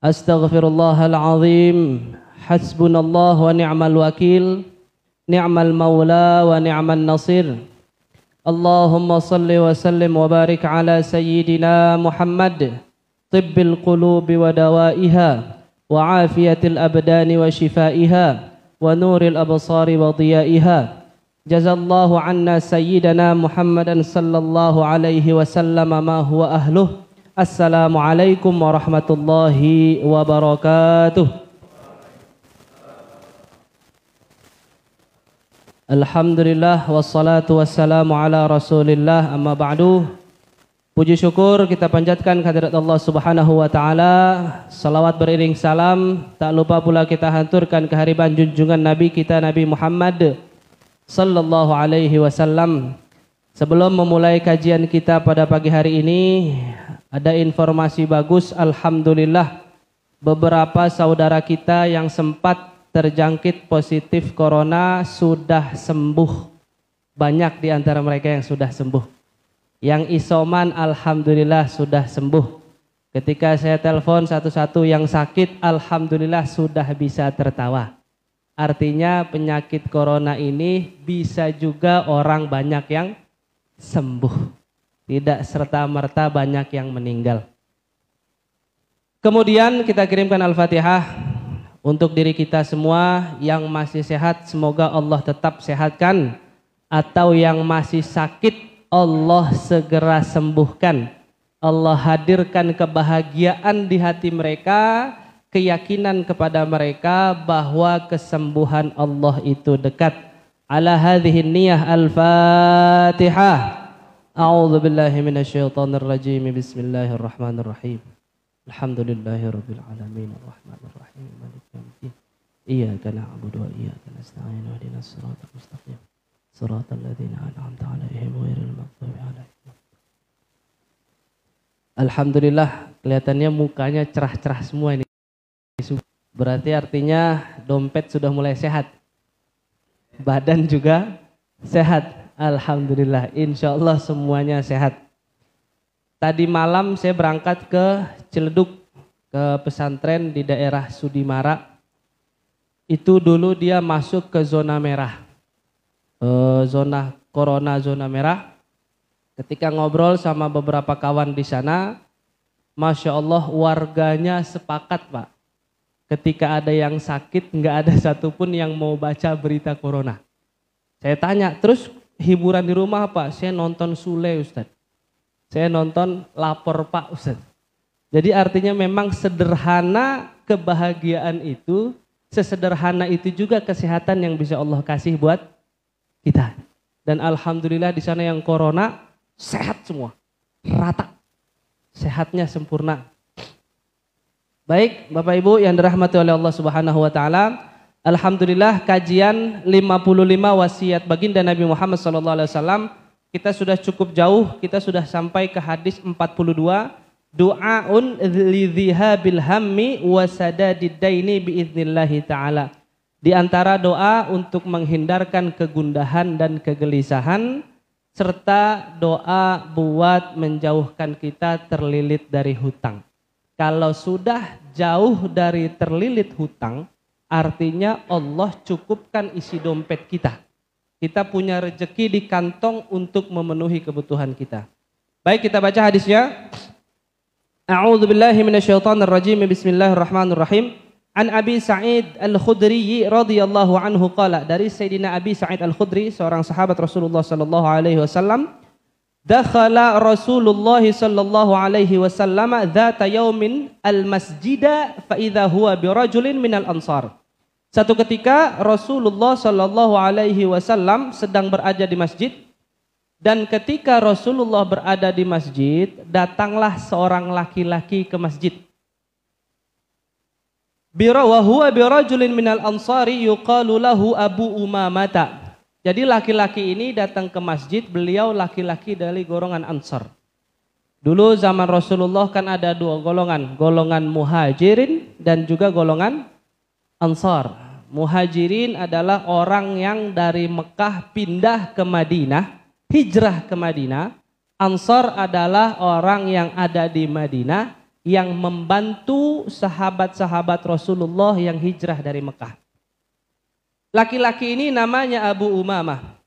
Astaghfirullahal azim. Hasbunallah wa ni'mal wakil. Ni'mal maula wa ni'man nasir. Allahumma salli wa sallim wa barik ala sayyidina Muhammad. Tibbil qulubi wa dawaiha wa afiyatil abdani wa shifaiha wa nuril absari wa diyaiha. Jazallahu anna sayyidina Muhammadan sallallahu alaihi wasallam ma huwa ahluh. Assalamualaikum warahmatullahi wabarakatuh. Alhamdulillah wassalatu wassalamu ala rasulillah, amma ba'du. Puji syukur kita panjatkan kehadirat Allah subhanahu wa ta'ala. Salawat beriring salam, tak lupa pula kita hanturkan kehadiran junjungan Nabi kita Nabi Muhammad sallallahu alaihi wasallam. Sebelum memulai kajian kita pada pagi hari ini, ada informasi bagus, alhamdulillah. Beberapa saudara kita yang sempat terjangkit positif corona sudah sembuh. Banyak di antara mereka yang sudah sembuh. Yang isoman alhamdulillah sudah sembuh. Ketika saya telepon satu-satu yang sakit, alhamdulillah sudah bisa tertawa. Artinya penyakit corona ini bisa juga orang banyak yang sembuh. Tidak serta-merta banyak yang meninggal. Kemudian kita kirimkan Al-Fatihah untuk diri kita semua yang masih sehat, semoga Allah tetap sehatkan, atau yang masih sakit Allah segera sembuhkan. Allah hadirkan kebahagiaan di hati mereka, keyakinan kepada mereka bahwa kesembuhan Allah itu dekat. Ala hadhihi niyah Al-Fatihah. A'udzu billahi minasyaitonir rajim. Bismillahirrahmanirrahim. Alhamdulillahirabbil alamin arrahmanir rahim maliki yaumiddin. Iyyaka na'budu wa iyyaka nasta'in ihdinas siratal mustaqim. Siratal ladzina an'amta 'alaihim ghairil maghdubi 'alaihim. Alhamdulillah, kelihatannya mukanya cerah-cerah semua ini. Berarti artinya dompet sudah mulai sehat. Badan juga sehat. Alhamdulillah, insya Allah semuanya sehat. Tadi malam saya berangkat ke Ciledug, ke pesantren di daerah Sudimara. Itu dulu dia masuk ke zona merah, zona corona, zona merah. Ketika ngobrol sama beberapa kawan di sana, Masya Allah warganya sepakat Pak. Ketika ada yang sakit, nggak ada satupun yang mau baca berita corona. Saya tanya, terus hiburan di rumah apa? Saya nonton Sule Ustadz. Saya nonton Lapor Pak Ustadz. Jadi artinya memang sederhana kebahagiaan itu, sesederhana itu juga kesehatan yang bisa Allah kasih buat kita. Dan alhamdulillah di sana yang corona sehat semua, rata, sehatnya sempurna. Baik Bapak Ibu yang dirahmati oleh Allah Subhanahu wa taala. Alhamdulillah kajian 55 wasiat baginda Nabi Muhammad SAW kita sudah cukup jauh, kita sudah sampai ke hadis 42, du'aun lidhihabil hammi wa sadadid daini biiznillahi ta'ala. Di antara doa untuk menghindarkan kegundahan dan kegelisahan, serta doa buat menjauhkan kita terlilit dari hutang. Kalau sudah jauh dari terlilit hutang, artinya Allah cukupkan isi dompet kita. Kita punya rezeki di kantong untuk memenuhi kebutuhan kita. Baik, kita baca hadisnya. A'udzu billahi minasyaitonir rajim. Bismillahirrahmanirrahim. An Abi Sa'id Al-Khudri radhiyallahu anhu qala, dari Sayyidina Abi Sa'id Al-Khudri, seorang sahabat Rasulullah sallallahu alaihi wasallam, dakhala Rasulullah sallallahu alaihi wasallam dzata yaumin al-masjida fa idza huwa birajulin minal ansar. Satu ketika Rasulullah Shallallahu Alaihi Wasallam sedang berada di masjid, dan ketika Rasulullah berada di masjid, datanglah seorang laki-laki ke masjid. Wa huwa birajulin minal ansari yuqalu lahu Abu Umamata. Jadi laki-laki ini datang ke masjid, beliau laki-laki dari golongan Ansar. Dulu zaman Rasulullah kan ada dua golongan, golongan muhajirin dan juga golongan Ansar. Muhajirin adalah orang yang dari Mekah pindah ke Madinah, hijrah ke Madinah. Ansar adalah orang yang ada di Madinah, yang membantu sahabat-sahabat Rasulullah yang hijrah dari Mekah. Laki-laki ini namanya Abu Umamah.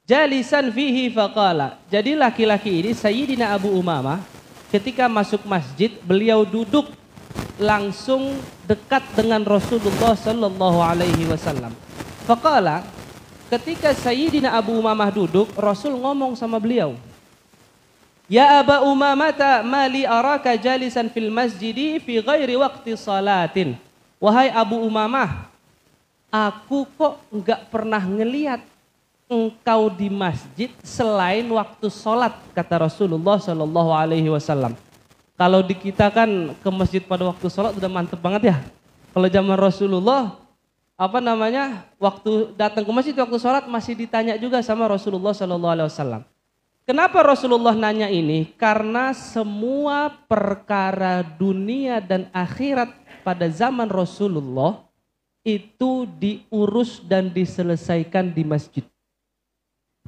Jalisan fihi faqala. Jadi laki-laki ini Sayyidina Abu Umamah ketika masuk masjid beliau duduk langsung dekat dengan Rasulullah sallallahu alaihi wasallam. Faqala, ketika Sayyidina Abu Umamah duduk, Rasul ngomong sama beliau, "Ya Aba Umamah, mali araka jalisan fil masjidi fi ghairi waqti salatin." Wahai Abu Umamah, aku kok enggak pernah ngelihat engkau di masjid selain waktu sholat, kata Rasulullah Shallallahu Alaihi Wasallam. Kalau di kita kan ke masjid pada waktu sholat udah mantep banget ya. Kalau zaman Rasulullah waktu datang ke masjid waktu sholat masih ditanya juga sama Rasulullah Shallallahu Alaihi Wasallam. Kenapa Rasulullah nanya ini? Karena semua perkara dunia dan akhirat pada zaman Rasulullah itu diurus dan diselesaikan di masjid.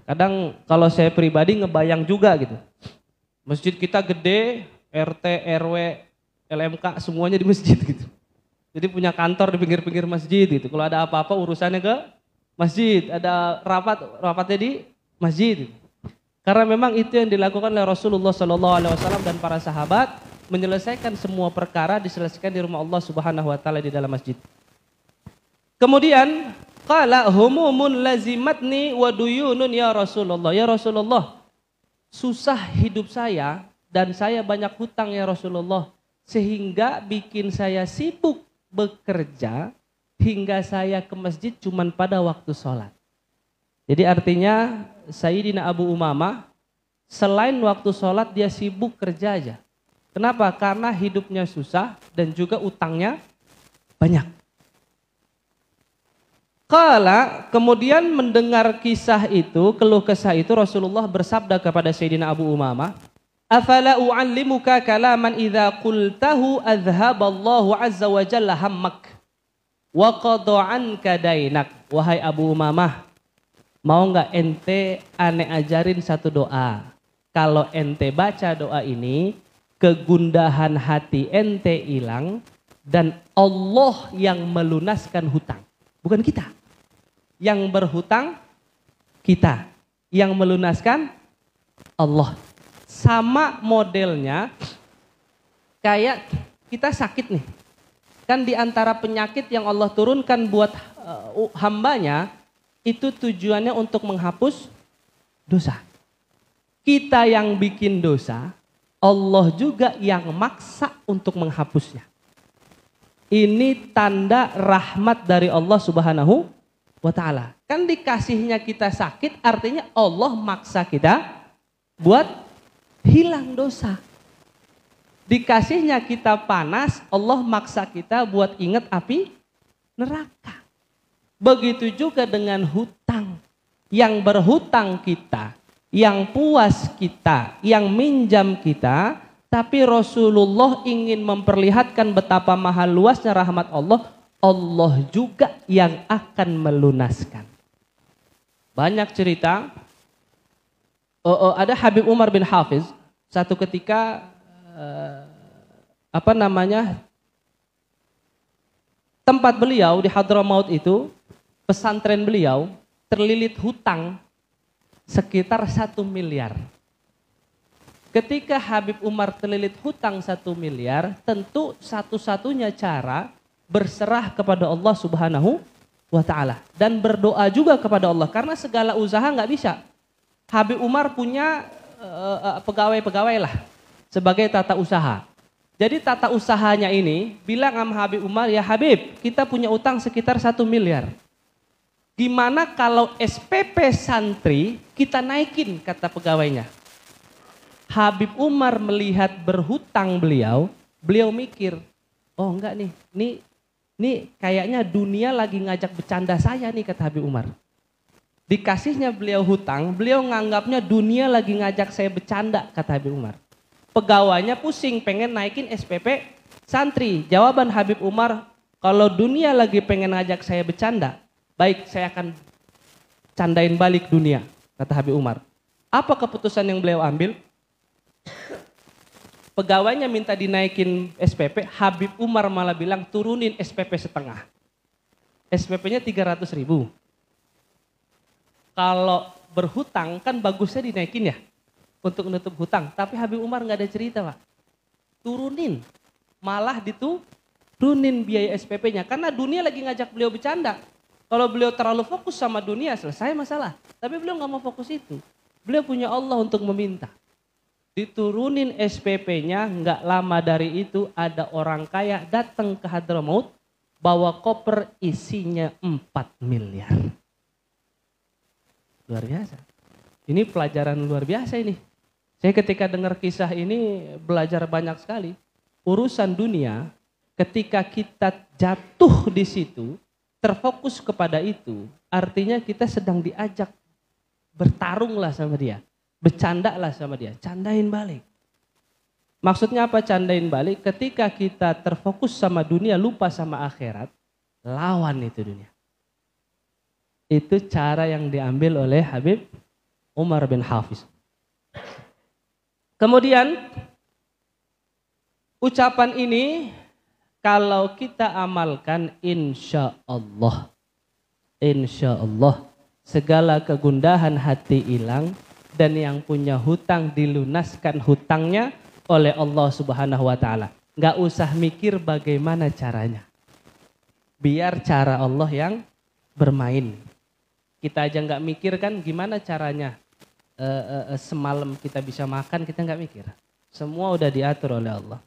Kadang kalau saya pribadi ngebayang juga gitu. Masjid kita gede, RT, RW, LMK semuanya di masjid gitu. Jadi punya kantor di pinggir-pinggir masjid gitu. Kalau ada apa-apa urusannya ke masjid, ada rapatnya di masjid. Karena memang itu yang dilakukan oleh Rasulullah SAW dan para sahabat, menyelesaikan semua perkara diselesaikan di rumah Allah Subhanahu Wa Taala di dalam masjid. Kemudian qala humumun lazimatni wa duyunun ya Rasulullah. Ya Rasulullah, susah hidup saya dan saya banyak hutang ya Rasulullah, sehingga bikin saya sibuk bekerja hingga saya ke masjid cuman pada waktu sholat. Jadi artinya Sayyidina Abu Umamah selain waktu sholat dia sibuk kerja aja. Kenapa? Karena hidupnya susah dan juga utangnya banyak. Qala, kemudian mendengar kisah itu, keluh kesah itu, Rasulullah bersabda kepada Sayyidina Abu Umamah, "Afala u'allimuka kalaman idza qultahu adhhaballahu azza wa jalla hammak wa qada 'anka dainak." Wahai Abu Umamah, mau enggak ente ane ajarin satu doa? Kalau ente baca doa ini, kegundahan hati ente hilang dan Allah yang melunaskan hutang. Bukan kita. Yang berhutang kita. Yang melunaskan Allah. Sama modelnya kayak kita sakit nih. Kan di antara penyakit yang Allah turunkan buat hambanya, itu tujuannya untuk menghapus dosa. Kita yang bikin dosa, Allah juga yang maksa untuk menghapusnya. Ini tanda rahmat dari Allah Subhanahu wa Ta'ala. Kan dikasihnya kita sakit, artinya Allah maksa kita buat hilang dosa. Dikasihnya kita panas, Allah maksa kita buat ingat api neraka. Begitu juga dengan hutang. Yang berhutang kita, yang puas kita, yang minjam kita, tapi Rasulullah ingin memperlihatkan betapa mahal luasnya rahmat Allah, Allah juga yang akan melunaskan. Banyak cerita, ada Habib Umar bin Hafiz, satu ketika tempat beliau di Hadramaut itu, pesantren beliau terlilit hutang sekitar 1 miliar. Ketika Habib Umar terlilit hutang 1 miliar, tentu satu-satunya cara berserah kepada Allah Subhanahu wa Ta'ala. Dan berdoa juga kepada Allah, karena segala usaha nggak bisa. Habib Umar punya pegawai-pegawai lah sebagai tata usaha. Jadi tata usahanya ini bilang sama Habib Umar, ya Habib, kita punya utang sekitar 1 miliar. Gimana kalau SPP santri kita naikin, kata pegawainya. Habib Umar melihat berhutang beliau mikir, oh enggak nih kayaknya dunia lagi ngajak bercanda saya nih, kata Habib Umar. Dikasihnya beliau hutang, beliau nganggapnya dunia lagi ngajak saya bercanda, kata Habib Umar. Pegawainya pusing pengen naikin SPP santri. Jawaban Habib Umar, kalau dunia lagi pengen ngajak saya bercanda, baik saya akan candain balik dunia, kata Habib Umar. Apa keputusan yang beliau ambil? Pegawainya minta dinaikin SPP, Habib Umar malah bilang turunin SPP setengah. SPP-nya 300.000. Kalau berhutang kan bagusnya dinaikin ya untuk menutup hutang. Tapi Habib Umar nggak ada cerita Pak. Turunin, malah diturunin biaya SPP-nya. Karena dunia lagi ngajak beliau bercanda. Kalau beliau terlalu fokus sama dunia selesai masalah. Tapi beliau nggak mau fokus itu. Beliau punya Allah untuk meminta. Diturunin SPP-nya, nggak lama dari itu ada orang kaya datang ke Hadramaut, bawa koper isinya 4 miliar. Luar biasa. Ini pelajaran luar biasa ini. Saya ketika dengar kisah ini belajar banyak sekali. Urusan dunia, ketika kita jatuh di situ, terfokus kepada itu, artinya kita sedang diajak bertarunglah sama dia. Bercandalah sama dia, candain balik. Maksudnya apa candain balik? Ketika kita terfokus sama dunia, lupa sama akhirat, lawan itu dunia. Itu cara yang diambil oleh Habib Umar bin Hafiz. Kemudian, ucapan ini kalau kita amalkan insya Allah, segala kegundahan hati hilang, dan yang punya hutang dilunaskan hutangnya oleh Allah Subhanahu wa Ta'ala. Nggak usah mikir bagaimana caranya. Biar cara Allah yang bermain. Kita aja nggak mikir kan gimana caranya semalam kita bisa makan, kita nggak mikir. Semua udah diatur oleh Allah.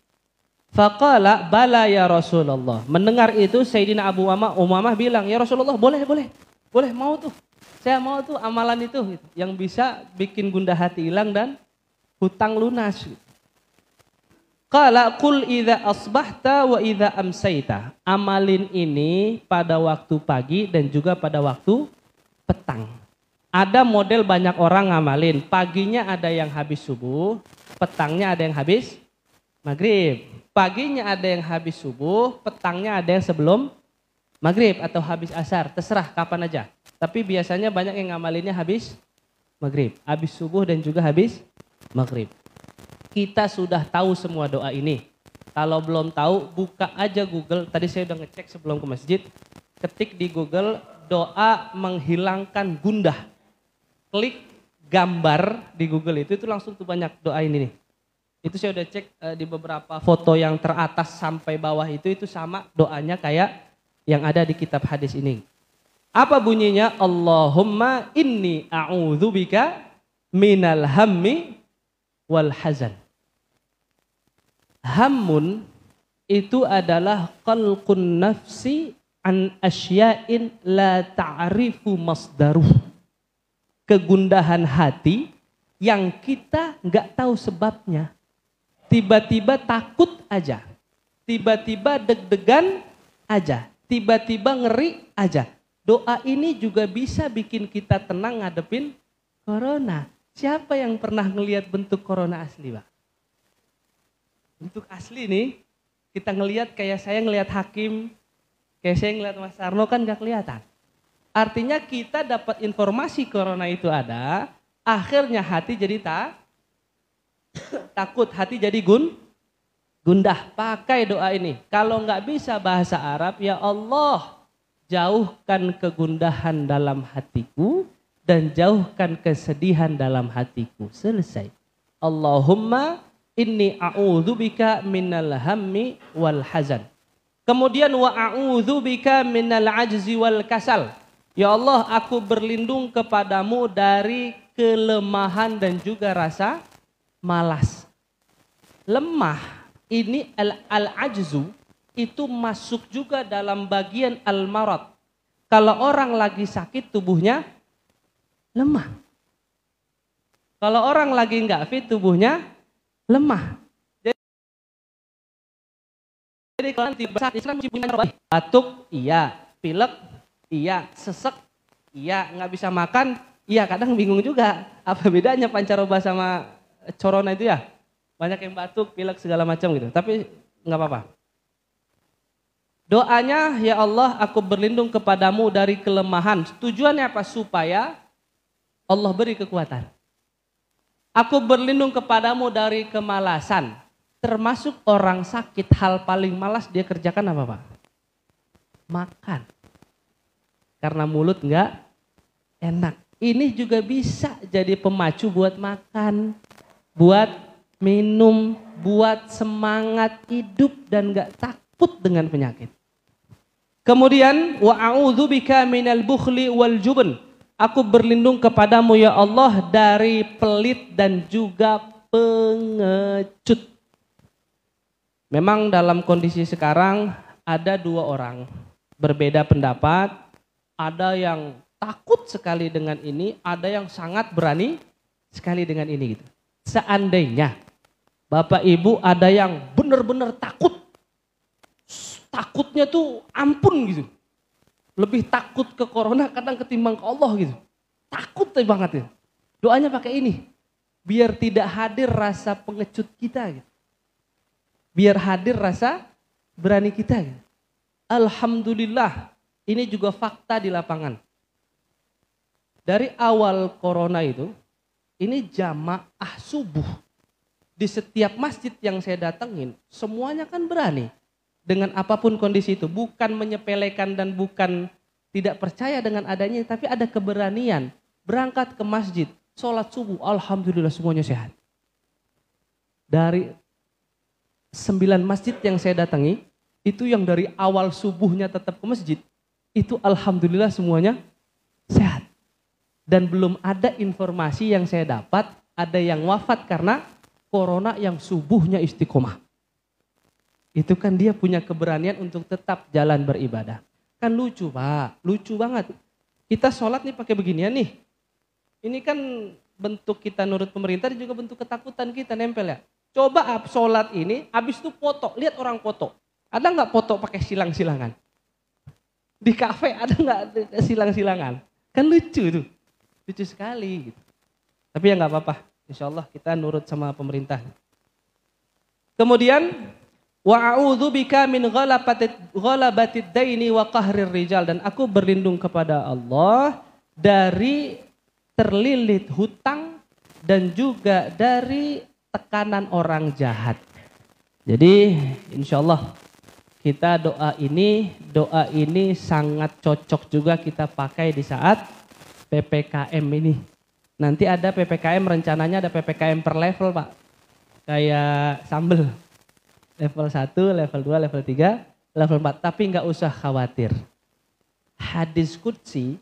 Faqala bala ya Rasulullah. Mendengar itu Sayyidina Abu Umamah bilang, ya Rasulullah boleh mau tuh. Saya mau tuh amalan itu yang bisa bikin gundah hati hilang dan hutang lunas. Qala qul idza asbahta wa idza amsayta. Amalin ini pada waktu pagi dan juga pada waktu petang. Ada model banyak orang ngamalin. Paginya ada yang habis subuh, petangnya ada yang habis maghrib. Paginya ada yang habis subuh, petangnya ada yang sebelum maghrib atau habis asar. Terserah kapan aja. Tapi biasanya banyak yang ngamalinnya habis maghrib, habis subuh dan juga habis maghrib. Kita sudah tahu semua doa ini. Kalau belum tahu, buka aja Google. Tadi saya udah ngecek sebelum ke masjid. Ketik di Google doa menghilangkan gundah. Klik gambar di Google itu langsung tuh banyak doa ini nih. Itu saya udah cek di beberapa foto yang teratas sampai bawah itu sama doanya kayak yang ada di kitab hadis ini. Apa bunyinya? Allahumma inni a'udzubika minal hammi wal hazan. Hammun itu adalah qalqun nafsi an asya'in la ta'rifu masdaruh. Kegundahan hati yang kita nggak tahu sebabnya. Tiba-tiba takut aja. Tiba-tiba deg-degan aja. Tiba-tiba ngeri aja. Doa ini juga bisa bikin kita tenang ngadepin corona. Siapa yang pernah ngelihat bentuk corona asli, Pak? Bentuk asli nih, kita ngelihat kayak saya ngelihat Hakim, kayak saya ngelihat Mas Sarno kan gak kelihatan. Artinya kita dapat informasi corona itu ada, akhirnya hati jadi takut, hati jadi gundah. Pakai doa ini. Kalau nggak bisa bahasa Arab, ya Allah, jauhkan kegundahan dalam hatiku dan jauhkan kesedihan dalam hatiku. Selesai. Allahumma inni a'udzubika minal hammi wal hazan. Kemudian wa a'udzubika minal ajzi wal kasal. Ya Allah, aku berlindung kepadamu dari kelemahan dan juga rasa malas. Lemah ini al-ajzu itu masuk juga dalam bagian al-marad. Kalau orang lagi sakit tubuhnya lemah. Kalau orang lagi nggak fit tubuhnya lemah. Jadi kalau Islam batuk iya, pilek iya, sesek iya, nggak bisa makan iya, kadang bingung juga apa bedanya pancaroba sama corona itu ya. Banyak yang batuk, pilek segala macam gitu. Tapi nggak apa-apa. Doanya, ya Allah, aku berlindung kepadamu dari kelemahan. Tujuannya apa? Supaya Allah beri kekuatan. Aku berlindung kepadamu dari kemalasan. Termasuk orang sakit, hal paling malas dia kerjakan apa Pak? Makan. Karena mulut nggak enak. Ini juga bisa jadi pemacu buat makan, buat minum, buat semangat hidup dan nggak takut dengan penyakit. Kemudian wa a'udzubika minal bukhli wal jubn. Aku berlindung kepadamu ya Allah dari pelit dan juga pengecut. Memang dalam kondisi sekarang ada dua orang berbeda pendapat, ada yang takut sekali dengan ini, ada yang sangat berani sekali dengan ini gitu. Seandainya Bapak Ibu ada yang benar-benar takut, takutnya tuh ampun gitu, lebih takut ke corona kadang ketimbang ke Allah gitu, takut banget gitu. Doanya pakai ini, biar tidak hadir rasa pengecut kita gitu. Biar hadir rasa berani kita. Alhamdulillah, ini juga fakta di lapangan. Dari awal corona itu, ini jamaah subuh. Di setiap masjid yang saya datengin, semuanya kan berani. Dengan apapun kondisi itu, bukan menyepelekan dan bukan tidak percaya dengan adanya, tapi ada keberanian. Berangkat ke masjid, sholat subuh, alhamdulillah semuanya sehat. Dari 9 masjid yang saya datangi, itu yang dari awal subuhnya tetap ke masjid, itu alhamdulillah semuanya sehat. Dan belum ada informasi yang saya dapat, ada yang wafat karena corona yang subuhnya istiqomah. Itu kan dia punya keberanian untuk tetap jalan beribadah. Kan lucu Pak, lucu banget. Kita sholat nih pakai beginian nih. Ini kan bentuk kita nurut pemerintah dan juga bentuk ketakutan kita nempel ya. Coba sholat ini, habis itu foto, lihat orang foto. Ada nggak foto pakai silang-silangan? Di kafe ada nggak silang-silangan? Kan lucu tuh, lucu sekali. Gitu. Tapi ya nggak apa-apa, insya Allah kita nurut sama pemerintah. Kemudian, wa a'udzubika min ghalabatid daini wa qahrir rijal, dan aku berlindung kepada Allah dari terlilit hutang dan juga dari tekanan orang jahat. Jadi insya Allah kita doa ini sangat cocok juga kita pakai di saat PPKM ini. Nanti ada PPKM, rencananya ada PPKM per level Pak. Kayak sambel. Level 1, level 2, level 3, level 4. Tapi nggak usah khawatir. Hadis qudsi,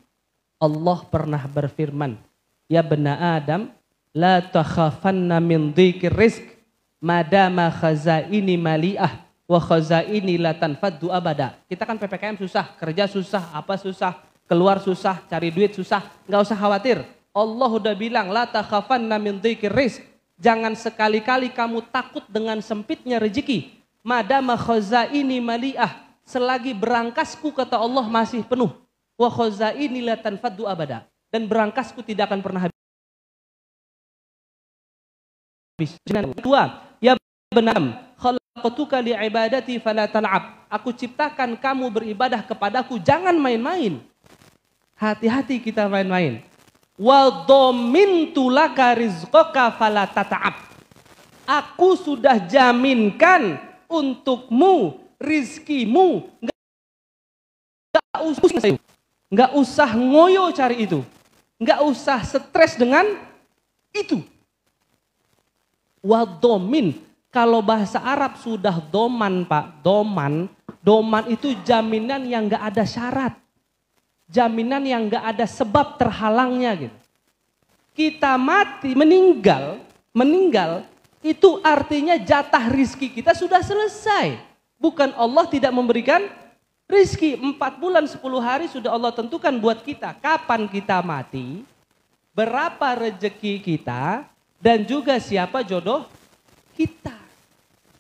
Allah pernah berfirman, ya bena Adam, la takhafanna min dhikir rizq madama khazaini mali'ah wa khazaini la tanfaddu abada. Kita kan PPKM susah, kerja susah, apa susah, keluar susah, cari duit susah. Nggak usah khawatir. Allah udah bilang la takhafanna min dhikir rizq. Jangan sekali-kali kamu takut dengan sempitnya rezeki. Madama khazaini mali'ah. Selagi berangkasku kata Allah masih penuh. Wa khazaini la tanfaddu abada. Dan berangkasku tidak akan pernah habis. Kedua, ya benam, khalaqtuka li ibadati fala tal'ab. Aku ciptakan kamu beribadah kepadaku, jangan main-main. Hati-hati kita main-main. Wa dhamintu laka rizqaka fala tata'ab. Aku sudah jaminkan untukmu rizkimu. Enggak usah ngoyo cari itu. Enggak usah stres dengan itu. Wadomin, kalau bahasa Arab sudah doman Pak, doman itu jaminan yang gak ada syarat. Jaminan yang gak ada sebab terhalangnya gitu. Kita mati, meninggal itu artinya jatah rizki kita sudah selesai. Bukan Allah tidak memberikan rizki, 4 bulan 10 hari sudah Allah tentukan buat kita. Kapan kita mati, berapa rezeki kita, dan juga siapa jodoh kita.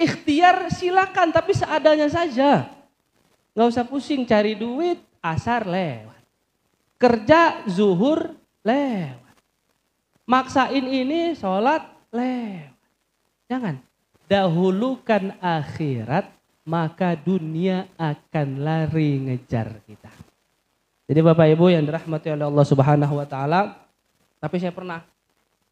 Ikhtiar silakan tapi seadanya saja. Nggak usah pusing cari duit, asar lewat. Kerja zuhur lewat. Maksain ini sholat lewat. Jangan. Dahulukan akhirat, maka dunia akan lari ngejar kita. Jadi Bapak Ibu yang dirahmati oleh Allah Subhanahu wa taala, tapi saya pernah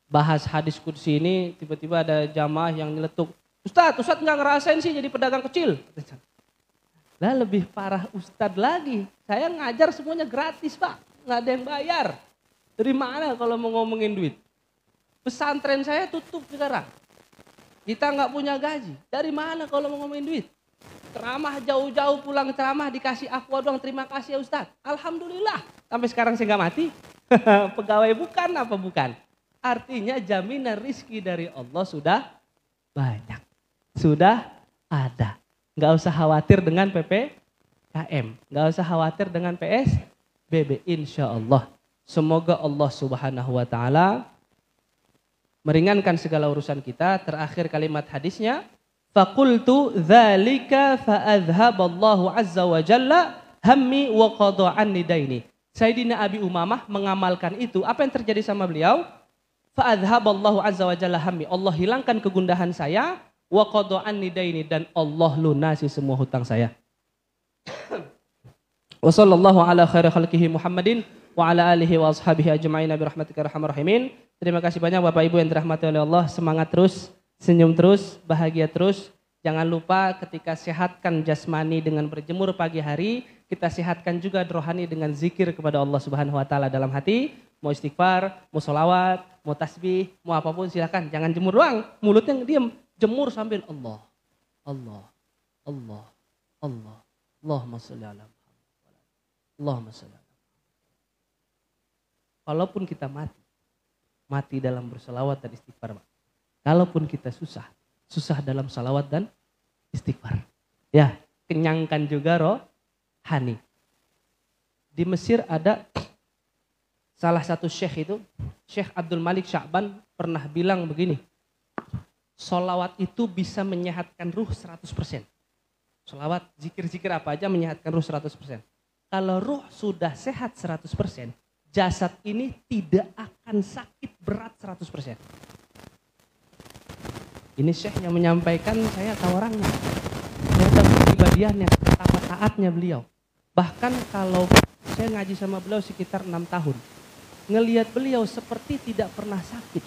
bahas hadis qudsi ini, tiba-tiba ada jamaah yang nyeletuk, Ustadz nggak ngerasain sih jadi pedagang kecil. Lah lebih parah Ustadz lagi. Saya ngajar semuanya gratis Pak, nggak ada yang bayar. Dari mana kalau mau ngomongin duit? Pesantren saya tutup sekarang. Kita nggak punya gaji. Dari mana kalau mau ngomongin duit? Ceramah jauh-jauh pulang ceramah dikasih aqua doang, terima kasih ya Ustadz. Alhamdulillah. Sampai sekarang saya nggak mati. Pegawai bukan apa bukan? Artinya jaminan rizki dari Allah sudah banyak. Sudah ada. Nggak usah khawatir dengan PPKM. Nggak usah khawatir dengan PSBB. Insya Allah. Semoga Allah Subhanahu wa Ta'ala meringankan segala urusan kita. Terakhir kalimat hadisnya, faqultu dzalika fa'adhhaballahu azza wa jalla hammi wa qada anni daini. Sayyidina Abi Umamah mengamalkan itu. Apa yang terjadi sama beliau? Fa'adhhaballahu azza wa jalla hammi. Allah hilangkan kegundahan saya, wa qada anni daini, dan Allah lunasi semua hutang saya. Wa sallallahu ala khairi khalqihi Muhammadin wa ala alihi wa ashabihi ajma'in bi rahmatika arhamar rahimin. Terima kasih banyak Bapak Ibu yang dirahmati oleh Allah. Semangat terus, senyum terus, bahagia terus. Jangan lupa ketika sehatkan jasmani dengan berjemur pagi hari, kita sehatkan juga rohani dengan zikir kepada Allah Subhanahu wa Ta'ala dalam hati. Mau istighfar, mau sholawat, mau tasbih, mau apapun silakan. Jangan jemur doang, mulutnya diam. Jemur sambil Allah, Allah, Allah, Allah. Allahumma sholli ala Muhammad. Allahumma sholli ala Muhammad. Walaupun kita mati dalam berselawat dan istighfar. Kalaupun kita susah dalam salawat dan istighfar. Ya, kenyangkan juga rohani. Di Mesir ada salah satu syekh itu, Syekh Abdul Malik Sya'ban pernah bilang begini, salawat itu bisa menyehatkan ruh 100%. Salawat, zikir-zikir apa aja menyehatkan ruh 100%. Kalau ruh sudah sehat 100%, jasad ini tidak akan sakit berat 100%. Ini syekh yang menyampaikan, saya tahu orangnya. Saya tahu kepribadiannya, betapa taatnya beliau. Bahkan kalau saya ngaji sama beliau sekitar 6 tahun. Ngelihat beliau seperti tidak pernah sakit.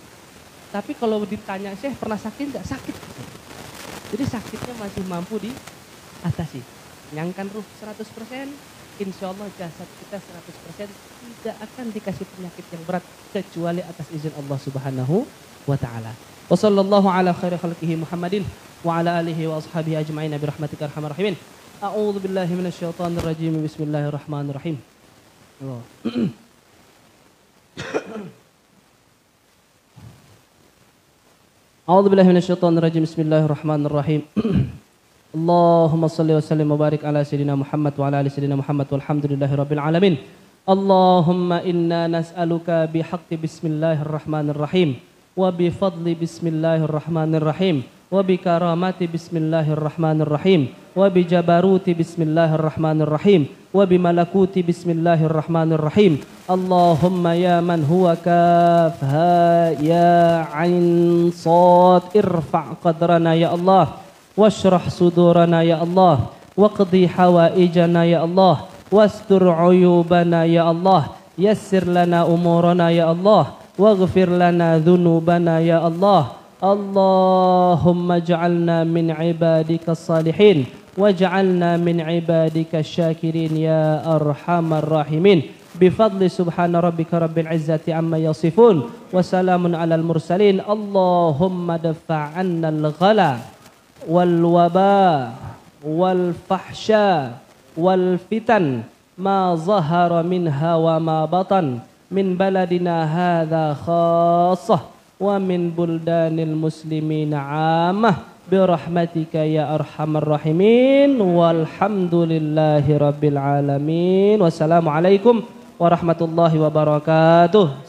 Tapi kalau ditanya, Syekh pernah sakit enggak? Sakit. Jadi sakitnya masih mampu diatasi. Nyangkan ruh 100%, insya Allah jasad kita 100% tidak akan dikasih penyakit yang berat kecuali atas izin Allah Subhanahu wa Ta'ala. Wa sallallahu ala khairi khalqihi Muhammadin wa ala alihi wa ashabihi ajma'in bi rahmatika arhamar rahimin. A'udzu billahi minasyaitonir rajim. Bismillahirrahmanirrahim. A'udzu billahi minasyaitonir rajim. Bismillahirrahmanirrahim. Allahumma shalli wa sallim wa barik ala sayyidina Muhammad wa ala ali sayyidina Muhammad walhamdulillahi rabbil alamin. Allahumma inna nas'aluka bihaqqi bismillahirrahmanirrahim wa bi fadli bismillahirrahmanirrahim wa bi karamati bismillahirrahmanirrahim wa bi jabaruti bismillahirrahmanirrahim wa bi malakuti bismillahirrahmanirrahim. Allahumma ya man huwa kaf ha ya ain sad irfa' qadrana ya Allah washrah sudurana ya Allah waqdi hawaijana ya Allah wastur uyubana ya Allah yassir lana umurana ya Allah waghfir lana dhunubana ya Allah. Allahumma ja'alna min ibadika salihin waj'alna min ibadika syakirin ya arhamar rahimin. Bifadli subhana rabbika rabbil izzati amma yasifun wa salamun alal mursalin. Allahumma dafa'anna al-ghala wal waba wal fahsya wal fitan ma zahara minha wa ma batan min baladina hadha khassah wa min buldanil muslimin 'ammah birahmatika ya arhamar rahimin walhamdulillahi rabbil alamin. Wassalamualaikum warahmatullahi wabarakatuh.